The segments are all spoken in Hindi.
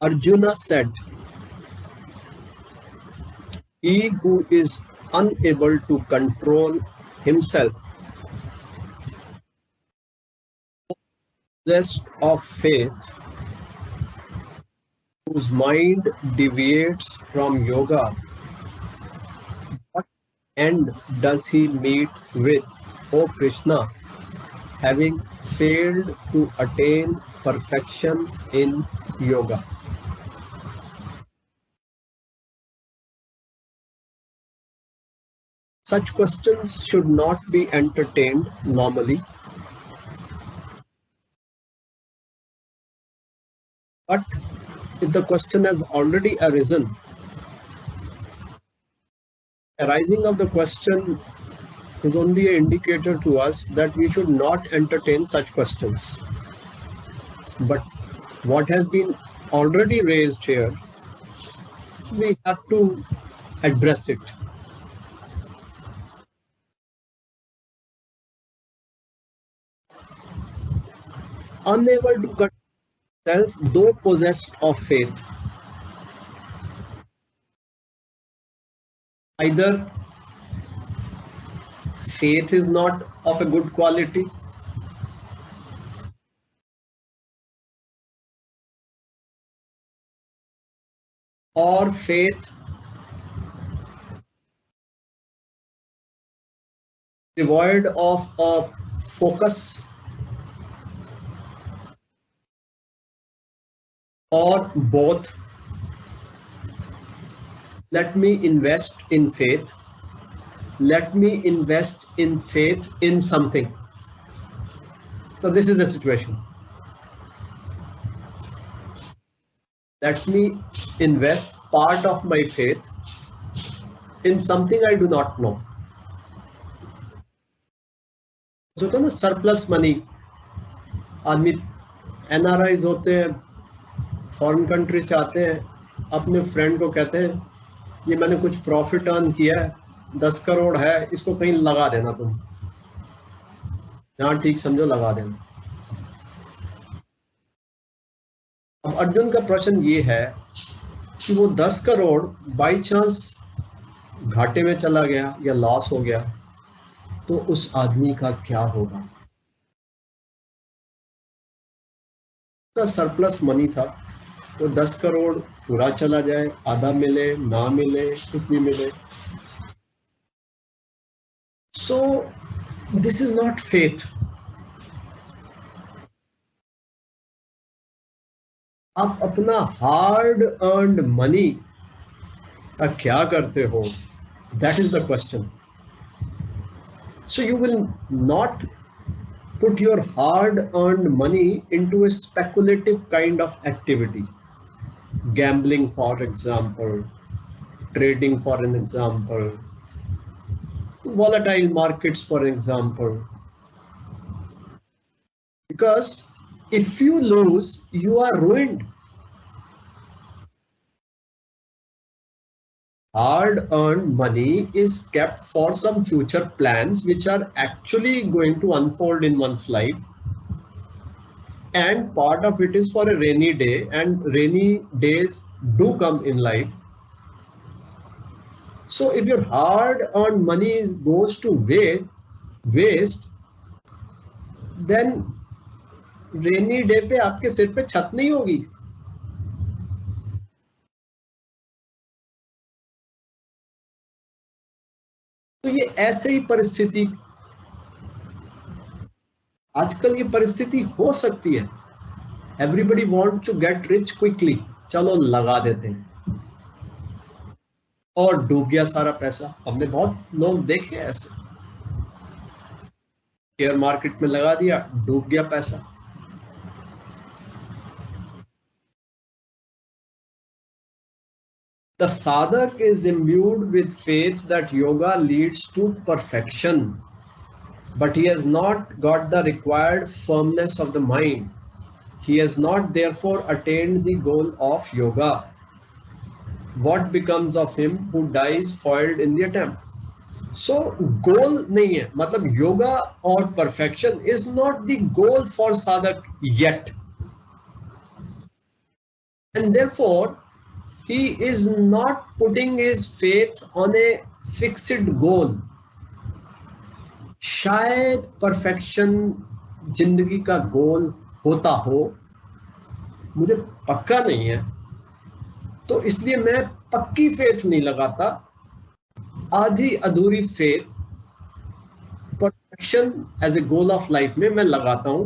Arjuna said, he who is unable to control himself, possessed of faith, whose mind deviates from yoga, what end does he meet with, O Krishna, having failed to attain perfection in yoga? Such questions should not be entertained normally, but if the question has already arisen, arising of the question is only an indicator to us that we should not entertain such questions. But what has been already raised here, we have to address it. Unable to control self, though possessed of faith, either faith is not of a good quality, or faith devoid of a focus, or both. Let me invest in faith. Let me invest in faith in something. So this is the situation. Let me invest part of my faith in something I do not know. So होता है ना सरप्लस मनी, आदमी NRIs होते हैं, फॉरेन कंट्री से आते हैं, अपने फ्रेंड को कहते हैं ये मैंने कुछ प्रॉफिट अर्न किया है, 10 करोड़ है, इसको कहीं लगा देना तुम, जहाँ ठीक समझो लगा देना। अब अर्जुन का प्रश्न ये है कि वो 10 करोड़ बाई चांस घाटे में चला गया या लॉस हो गया तो उस आदमी का क्या होगा? उसका सरप्लस मनी था, तो 10 करोड़ पूरा चला जाए, आधा मिले ना मिले कुछ भी मिले, so this is not faith. आप अपना हार्ड अर्नड मनी का क्या करते हो? That is the question. So you will not put your hard-earned money into a speculative kind of activity. Gambling, for example, trading, for an example, volatile markets, for example. Because if you lose, you are ruined. Hard-earned money is kept for some future plans which are actually going to unfold in one's life, and part of it is for a rainy day, and rainy days do come in life. So if your hard-earned money goes to waste, then rainy day पे आपके सिर पे छत नहीं होगी। तो ये ऐसे ही परिस्थिति, आजकल ये परिस्थिति हो सकती है। Everybody want to get rich quickly, चलो लगा देते हैं, और डूब गया सारा पैसा। हमने बहुत लोग देखे ऐसे, शेयर मार्केट में लगा दिया, डूब गया पैसा। The sadhak is imbued with faith that yoga leads to perfection, but he has not got the required firmness of the mind. He has not therefore attained the goal of yoga. What becomes of him who dies foiled in the attempt? So goal नहीं है, मतलब yoga or perfection is not the goal for sadhak yet. and therefore he is not putting his faith on a fixed goal. शायद परफेक्शन जिंदगी का गोल होता हो, मुझे पक्का नहीं है, तो इसलिए मैं पक्की फेथ नहीं लगाता, आधी अधूरी faith perfection as a goal of life में मैं लगाता हूं।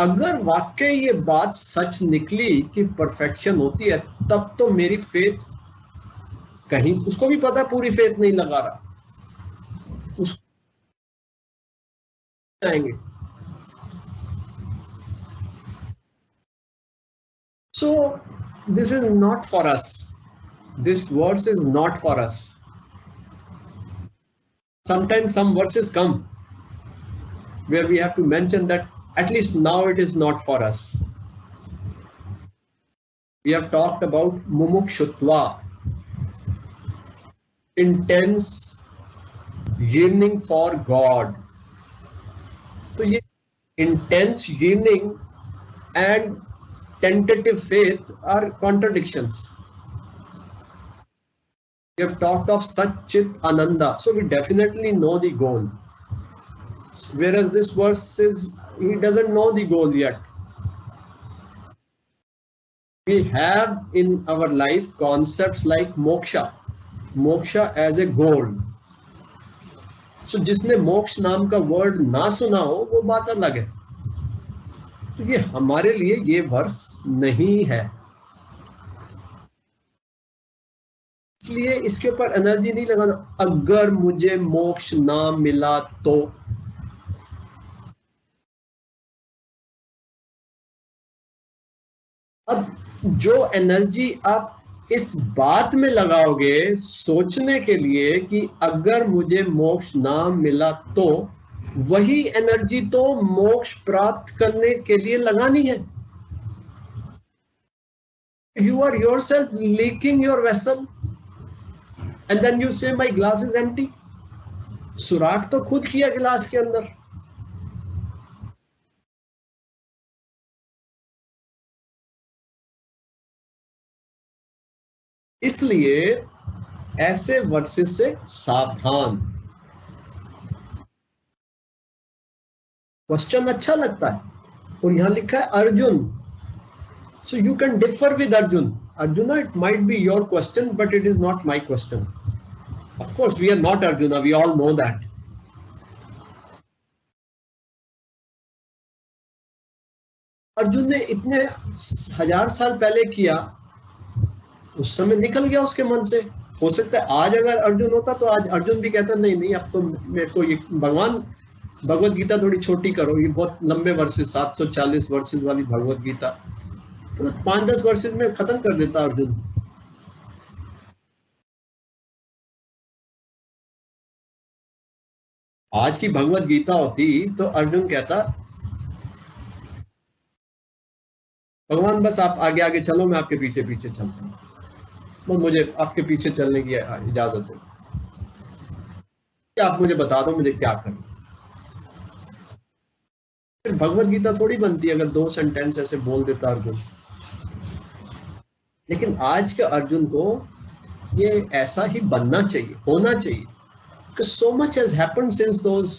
अगर वाकई ये बात सच निकली कि परफेक्शन होती है, तब तो मेरी फेथ कहीं, उसको भी पता पूरी फेथ नहीं लगा रहा, उसको आएंगे। So this is not for us. This verse is not for us. Sometimes some verses come where we have to mention that at least now it is not for us. We have talked about mumukshutva, intense yearning for God. So ये intense yearning and tentative faith are contradictions. We have talked of Satchit Ananda, so we definitely know the goal. Whereas this verse says he doesn't know the goal yet. We have in our life concepts like moksha as a goal. So जिसने मोक्ष नाम का वर्ड ना सुना हो वो बात अलग है। तो ये हमारे लिए ये वर्स नहीं है, इसलिए इसके ऊपर एनर्जी नहीं लगाना। अगर मुझे मोक्ष ना मिला तो, अब जो एनर्जी आप इस बात में लगाओगे सोचने के लिए कि अगर मुझे मोक्ष ना मिला तो, वही एनर्जी तो मोक्ष प्राप्त करने के लिए लगानी है। You are yourself leaking your vessel and then you say my glass is empty. सुराख तो खुद किया गिलास के अंदर। इसलिए ऐसे वर्सेस से सावधान। क्वेश्चन अच्छा लगता है और यहां लिखा है Arjun, so you can differ with Arjuna, it might be your question but it is not my question. Of course we are not Arjuna, we all know that. Arjun ने इतने 1000 साल पहले किया, उस समय निकल गया उसके मन से। हो सकता है आज अगर अर्जुन होता तो आज अर्जुन भी कहता नहीं अब तो मेरे को ये भगवान भगवत गीता थोड़ी छोटी करो, ये बहुत लंबे वर्सेस 740 वर्सेस वाली भगवत गीता, तो 5-10 वर्सेस में खत्म कर देता अर्जुन। आज की भगवत गीता होती तो अर्जुन कहता भगवान बस आप आगे आगे चलो, मैं आपके पीछे पीछे चलता हूँ, तो मुझे आपके पीछे चलने की इजाजत दो, आप मुझे बता दो मुझे क्या करना। फिर भगवत गीता थोड़ी बनती है अगर 2 सेंटेंस ऐसे बोल देता अर्जुन। लेकिन आज के अर्जुन को ये ऐसा ही बनना चाहिए, होना चाहिए, because so much has happened since those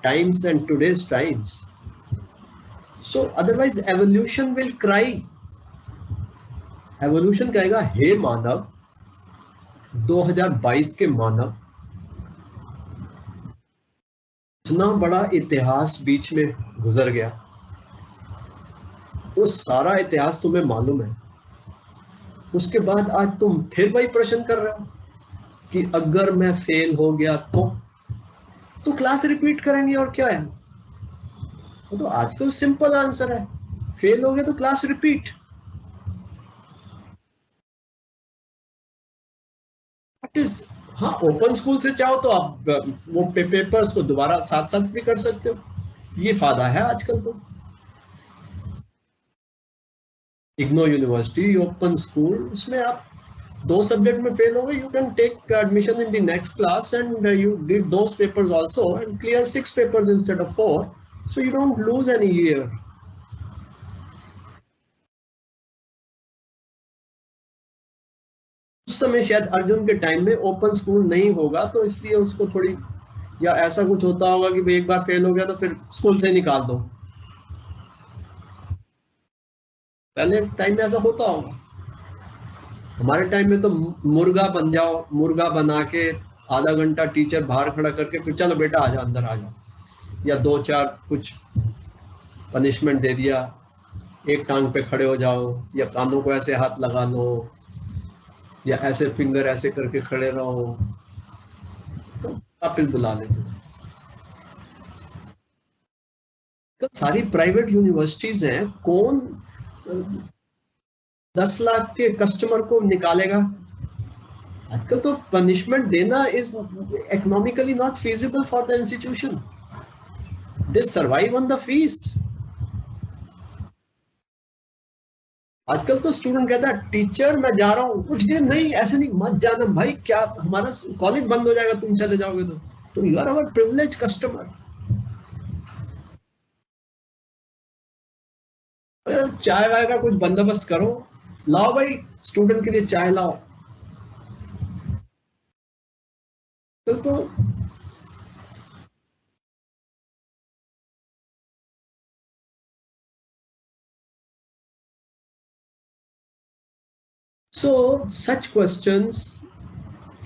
times and today's times. So otherwise evolution will cry. Evolution कहेगा हे मानव, 2022 के मानव, इतना बड़ा इतिहास बीच में गुजर गया, वो सारा इतिहास तुम्हें मालूम है, उसके बाद आज तुम फिर वही प्रश्न कर रहे हो कि अगर मैं फेल हो गया तो क्लास रिपीट करेंगे और क्या है। तो आज का सिंपल आंसर है, फेल हो गया तो क्लास रिपीट। हाँ, ओपन स्कूल से चाहो तो आप वो पेपर्स को दोबारा साथ साथ भी कर सकते हो, ये फायदा है आजकल। तो इग्नो यूनिवर्सिटी ओपन स्कूल, उसमें आप 2 सब्जेक्ट में फेल हो गए, you can take admission in the next class and you did those papers also and clear 6 papers instead of 4, so you don't lose any year. उस समय शायद अर्जुन के टाइम में ओपन स्कूल नहीं होगा, तो इसलिए उसको थोड़ी, या ऐसा कुछ होता होगा कि भाई एक बार फेल हो गया तो फिर स्कूल से निकाल दो। पहले टाइम में ऐसा होता होगा। हमारे टाइम में तो मुर्गा बन जाओ, मुर्गा बना के आधा घंटा टीचर बाहर खड़ा करके फिर चलो बेटा आ जाओ, अंदर आ जाओ, या दो चार कुछ पनिशमेंट दे दिया, एक टांग पे खड़े हो जाओ, या कानों को ऐसे हाथ लगा लो, या ऐसे फिंगर ऐसे करके खड़े रहो, तो वापिस बुला लेते थे। तो सारी प्राइवेट यूनिवर्सिटीज हैं, कौन 10 लाख के कस्टमर को निकालेगा? आजकल तो पनिशमेंट देना is economically not feasible for the institution, they survive on the fees. आजकल तो स्टूडेंट कहता है टीचर मैं जा रहा हूँ, कुछ दिन नहीं, ऐसे नहीं, मत जाना भाई, क्या हमारा कॉलेज बंद हो जाएगा तुम चले जाओगे तो you are our privilege customer. चाय वाय का कुछ बंदोबस्त करो, लाओ भाई स्टूडेंट के लिए चाय लाओ। तो so such questions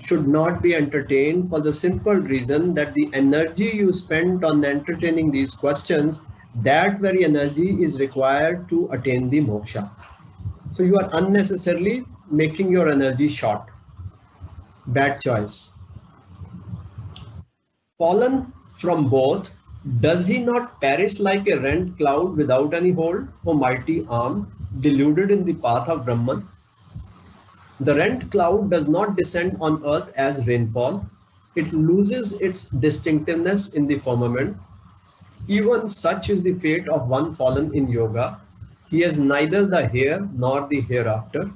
should not be entertained for the simple reason that the energy you spend on entertaining these questions, that very energy is required to attain the moksha. So you are unnecessarily making your energy short. Bad choice. Fallen from both, does he not perish like a rent cloud without any hold, O mighty arm, deluded in the path of Brahman? The rent cloud does not descend on earth as rainfall. It loses its distinctiveness in the firmament. Even such is the fate of one fallen in yoga. He has neither the here nor the hereafter.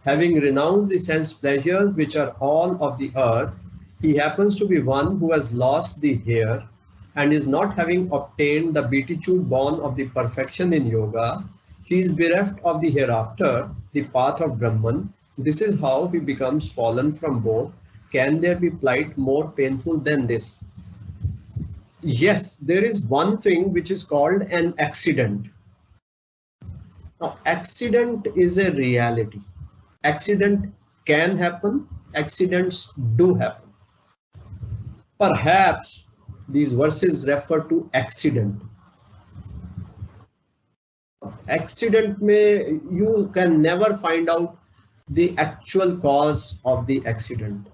Having renounced the sense pleasures which are all of the earth, he happens to be one who has lost the here and is not having obtained the beatitude born of the perfection in yoga. He is bereft of the hereafter, the path of Brahman. This is how he becomes fallen from both. Can there be plight more painful than this? Yes, there is one thing which is called an accident. Now, accident is a reality. Accident can happen, accidents do happen. Perhaps these verses refer to accident. Accident may, you can never find out the actual cause of the accident.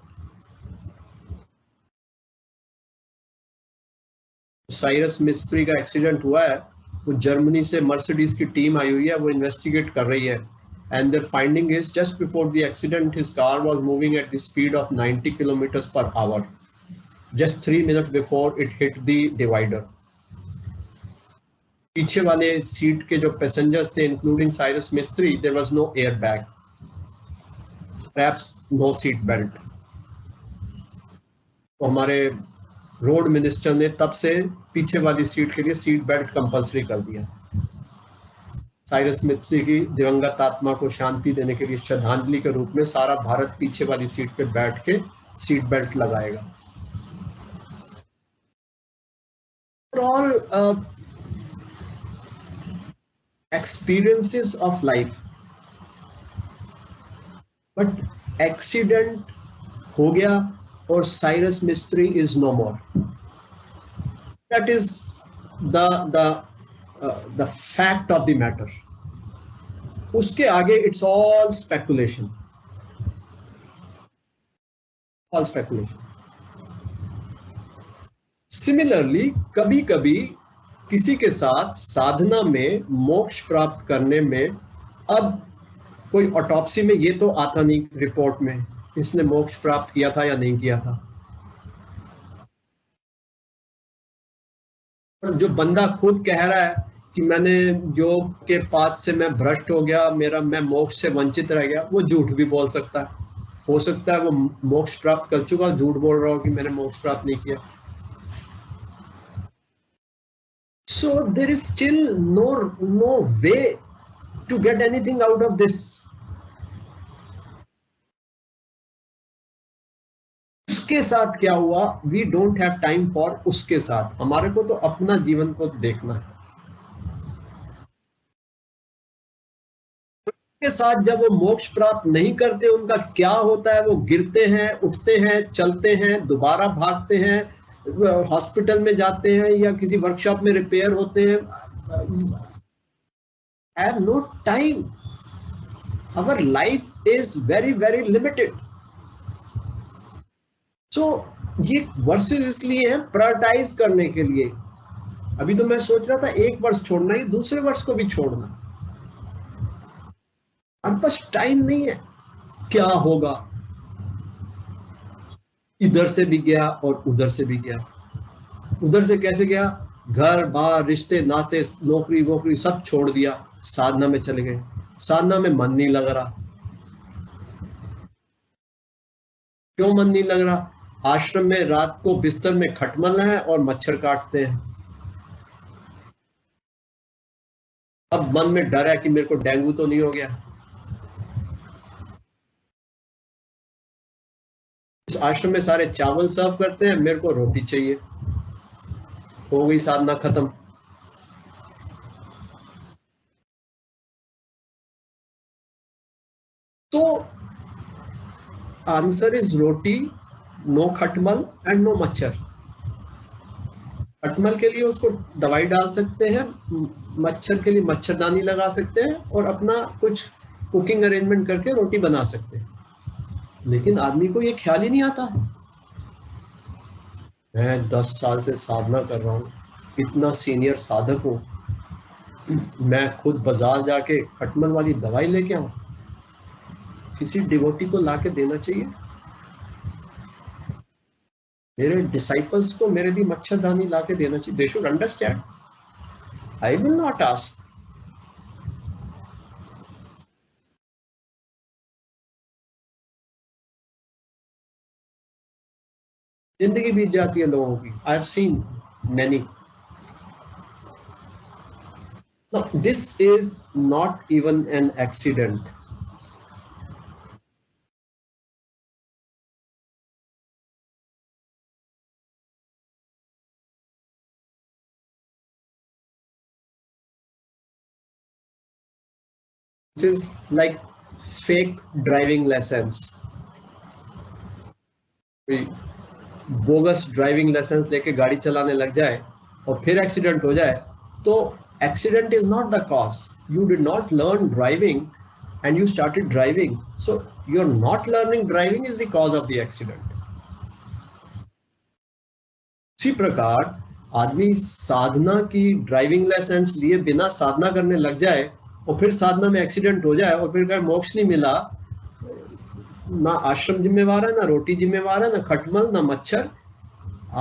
Cyrus मिस्त्री का एक्सीडेंट हुआ है, वो जर्मनी से मर्सिडीज की टीम आई हुई है, वो इन्वेस्टिगेट कर रही है, and their finding is just before the accident his car was moving at the speed of 90 kilometers per hour, just 3 minutes before it hit the divider. पीछे वाले सीट के जो पैसेंजर्स थे इंक्लूडिंग साइरस मिस्त्री, there was no airbag, perhaps no seat belt. तो हमारे रोड मिनिस्टर ने तब से पीछे वाली सीट के लिए सीट बेल्ट कंपलसरी कर दिया। साइरस मिस्त्री की दिवंगत आत्मा को शांति देने के लिए श्रद्धांजलि के रूप में सारा भारत पीछे वाली सीट पे बैठ के सीट बेल्ट लगाएगा। All experiences of life, but accident हो गया और साइरस मिस्त्री is no more. That is the fact of the matter. उसके आगे it's all speculation. All speculation. Similarly, कभी कभी किसी के साथ साधना में मोक्ष प्राप्त करने में, अब कोई ऑटोप्सी में ये तो आता नहीं रिपोर्ट में इसने मोक्ष प्राप्त किया था या नहीं किया था, पर जो बंदा खुद कह रहा है कि मैंने योग के पाथ से मैं भ्रष्ट हो गया, मैं मोक्ष से वंचित रह गया, वो झूठ भी बोल सकता है। हो सकता है वो मोक्ष प्राप्त कर चुका, झूठ बोल रहा हो कि मैंने मोक्ष प्राप्त नहीं किया। So there is still no way to get anything out of this. उसके साथ क्या हुआ, we don't have time for उसके साथ। हमारे को तो अपना जीवन को देखना है। के साथ जब वो मोक्ष प्राप्त नहीं करते, उनका क्या होता है, वो गिरते हैं, उठते हैं, चलते हैं, दोबारा भागते हैं, हॉस्पिटल में जाते हैं या किसी वर्कशॉप में रिपेयर होते हैं। Have no time, our life is very very limited. So ये वर्सेस इसलिए हैं प्रायोरिटाइज करने के लिए। अभी तो मैं सोच रहा था एक वर्ष छोड़ना ही, दूसरे वर्ष को भी छोड़ना। अब बस टाइम नहीं है, क्या होगा, इधर से भी गया और उधर से भी गया। उधर से कैसे गया, घर बार रिश्ते नाते नौकरी वोकरी सब छोड़ दिया, साधना में चले गए। साधना में मन नहीं लग रहा। क्यों मन नहीं लग रहा? आश्रम में रात को बिस्तर में खटमल है और मच्छर काटते हैं। अब मन में डर है कि मेरे को डेंगू तो नहीं हो गया। इस आश्रम में सारे चावल सर्व करते हैं, मेरे को रोटी चाहिए। हो गई साधना खत्म। तो आंसर इज रोटी, नो खटमल एंड नो मच्छर। खटमल के लिए उसको दवाई डाल सकते हैं, मच्छर के लिए मच्छरदानी लगा सकते हैं और अपना कुछ कुकिंग अरेंजमेंट करके रोटी बना सकते हैं। लेकिन आदमी को ये ख्याल ही नहीं आता। मैं 10 साल से साधना कर रहा हूँ, इतना सीनियर साधक हूँ, मैं खुद बाजार जाके खटमल वाली दवाई लेके आऊं? किसी डिवोटी को लाके देना चाहिए। मेरे डिसाइपल्स को मेरे लिए मच्छरदानी लाके देना चाहिए। They should understand. I will not ask. जिंदगी बीत जाती है लोगों की। I have seen many. Now, this is not even an accident. This is like fake driving lessons. Bogus driving licence लेके गाड़ी चलाने लग जाए और फिर एक्सीडेंट हो जाए, तो accident is not the cause. You did not learn driving and you started driving, so you're not learning driving is the cause of the accident. इसी प्रकार आदमी साधना की ड्राइविंग लाइसेंस लिए बिना साधना करने लग जाए और फिर साधना में एक्सीडेंट हो जाए और फिर कहे मोक्ष नहीं मिला, ना आश्रम जिम्मेवार है, ना रोटी जिम्मेवार है, ना खटमल, ना मच्छर।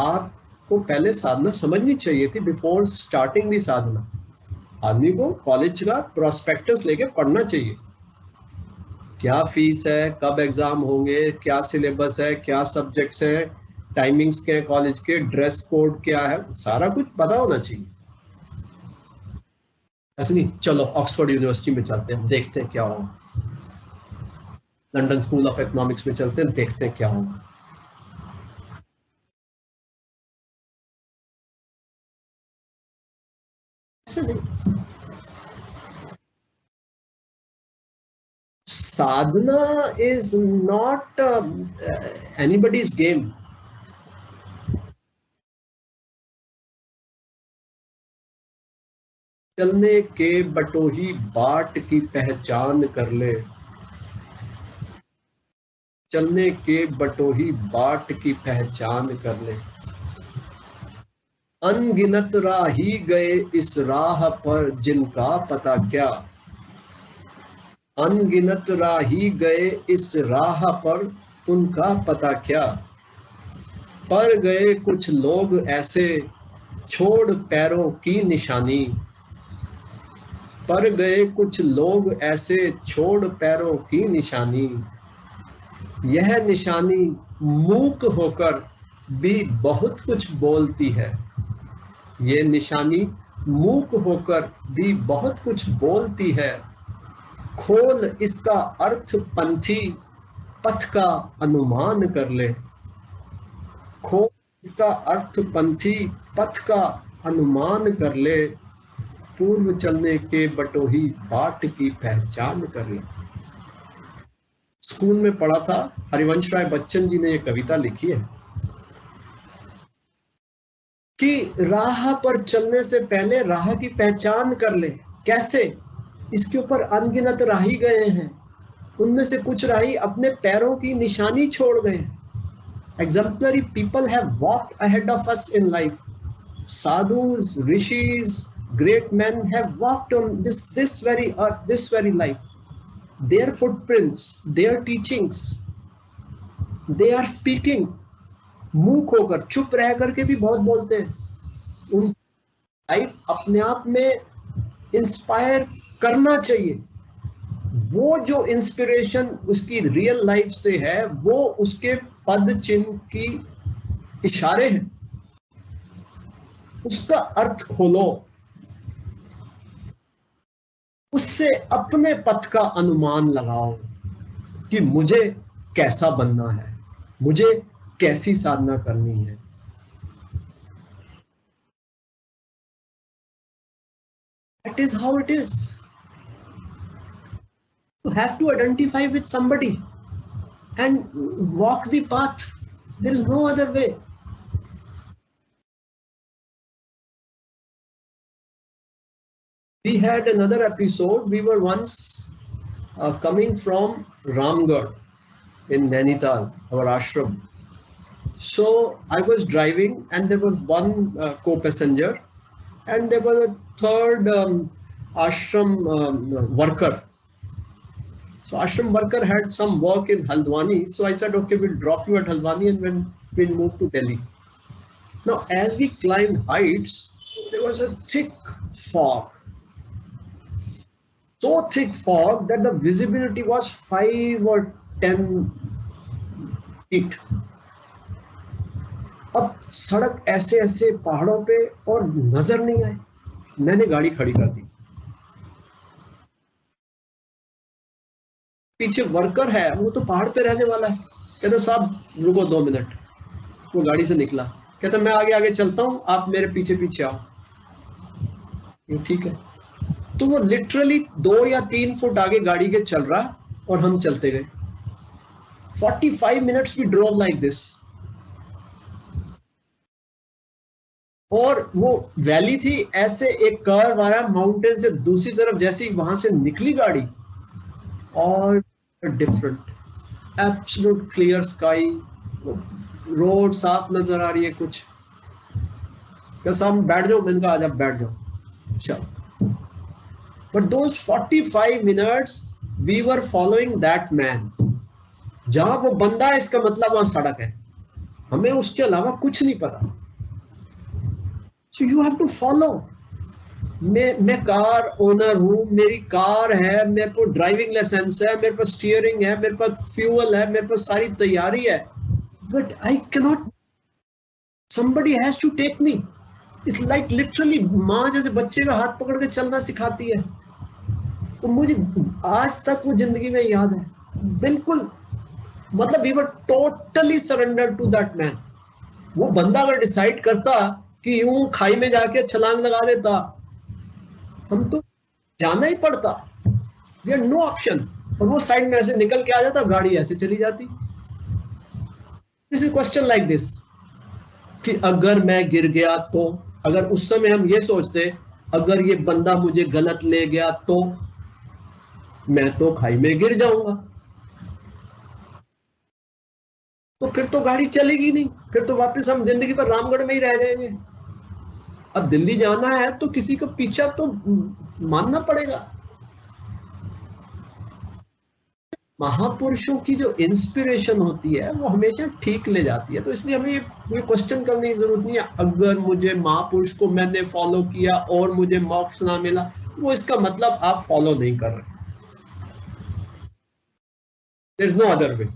आपको पहले साधना समझनी चाहिए थी बिफोर स्टार्टिंग दी साधना। आदमी को कॉलेज का प्रोस्पेक्टस लेके पढ़ना चाहिए। क्या फीस है, कब एग्जाम होंगे, क्या सिलेबस है, क्या सब्जेक्ट्स हैं, टाइमिंग्स क्या है कॉलेज के, ड्रेस कोड क्या है, सारा कुछ पता होना चाहिए। ऐसे नहीं चलो ऑक्सफोर्ड यूनिवर्सिटी में चलते हैं, देखते हैं क्या होगा, लंदन स्कूल ऑफ इकोनॉमिक्स में चलते हैं, देखते हैं क्या होगा। ऐसे नहीं। साधना इज नॉट एनीबडीज गेम। चलने के बटोही बाट की पहचान कर ले, चलने के बटोही बाट की पहचान कर ले। अनगिनत राही गए इस राह पर जिनका पता क्या, अनगिनत राही गए इस राह पर उनका पता क्या। पर गए कुछ लोग ऐसे छोड़ पैरों की निशानी, पर गए कुछ लोग ऐसे छोड़ पैरों की निशानी। यह निशानी मूक होकर भी बहुत कुछ बोलती है, यह निशानी मूक होकर भी बहुत कुछ बोलती है। खोल इसका अर्थ पंथी, पथ का अनुमान कर ले। खो इसका अर्थ पंथी पथ का अनुमान कर ले, पूर्व चलने के बटोही बाट की पहचान कर ले। स्कूल में पढ़ा था, हरिवंश राय बच्चन जी ने ये कविता लिखी है कि राह पर चलने से पहले राह की पहचान कर ले। कैसे? इसके ऊपर अनगिनत राही गए हैं, उनमें से कुछ राही अपने पैरों की निशानी छोड़ गए। Exemplary people have walked ahead of us in life. Sadhus, rishis, great men have walked on this very earth, this very life. Their footprints, their teachings, they are speaking. मूक होकर, चुप रह करके भी बहुत बोलते हैं। उन लाइफ अपने आप में इंस्पायर करना चाहिए। वो जो इंस्पिरेशन उसकी रियल लाइफ से है, वो उसके पद चिन्ह की इशारे हैं, उसका अर्थ खोलो, उससे अपने पथ का अनुमान लगाओ कि मुझे कैसा बनना है, मुझे कैसी साधना करनी है। That is how it is. You have to identify with somebody and walk the path. There is no other way. We had another episode. We were once coming from Ramgarh in Nainital, our ashram. So I was driving and there was one co-passenger and there was a third ashram worker. So ashram worker had some work in Haldwani. So I said, okay, we'll drop you at Haldwani and then we'll move to Delhi. Now, as we climbed heights, there was a thick fog. So thick fog that the visibility was 5 or 10 feet. अब सड़क ऐसे ऐसे पहाड़ों पे और नजर नहीं आए। मैंने गाड़ी खड़ी कर दी। पीछे वर्कर है, वो तो पहाड़ पे रहने वाला है। कहता साहब रुको 2 मिनट। वो गाड़ी से निकला, कहता मैं आगे आगे चलता हूं, आप मेरे पीछे पीछे आओ। ठीक है। तो वो लिटरली 2 या 3 फुट आगे गाड़ी के चल रहा और हम चलते गए। 45 minutes we drove like this. और वो वैली थी, ऐसे एक कर्व आया माउंटेन से दूसरी तरफ, जैसे ही वहां से निकली गाड़ी और different absolute clear sky, road साफ नजर आ रही है। कुछ सामने बैठ जाओ, मैंने कहा आजा बैठ जाओ। चलो, but those 45 minutes we were following that man. जहां वो बंदा है इसका मतलब वहां सड़क है, हमें उसके अलावा कुछ नहीं पता। So you have to follow. मैं कार ओनर हूं, मेरी कार है, मेरे पास ड्राइविंग लाइसेंस है, मेरे पास स्टीयरिंग है, मेरे पास फ्यूल है, मेरे पास सारी तैयारी है, but I cannot, somebody has to take me. It's like literally माँ जैसे बच्चे का हाथ पकड़ के चलना सिखाती है। तो मुझे आज तक वो जिंदगी में याद है बिल्कुल। मतलब we were totally surrendered to that man. वो बंदा अगर डिसाइड करता कि यूं खाई में जाके छलांग लगा देता, हम तो जाना ही पड़ता। We are no option. और वो साइड में ऐसे निकल के आ जाता, गाड़ी ऐसे चली जाती। This is question like this कि अगर मैं गिर गया तो, अगर उस समय हम ये सोचते अगर ये बंदा मुझे गलत ले गया तो मैं तो खाई में गिर जाऊंगा, तो फिर तो गाड़ी चलेगी नहीं, फिर तो वापस हम जिंदगी पर रामगढ़ में ही रह जाएंगे। अब दिल्ली जाना है तो किसी को पीछा तो मानना पड़ेगा। महापुरुषों की जो इंस्पिरेशन होती है वो हमेशा ठीक ले जाती है। तो इसलिए हमें ये क्वेश्चन करने की जरूरत नहीं है अगर मुझे महापुरुष को मैंने फॉलो किया और मुझे मोक्ष ना मिला, वो इसका मतलब आप फॉलो नहीं कर रहे। There is no other way.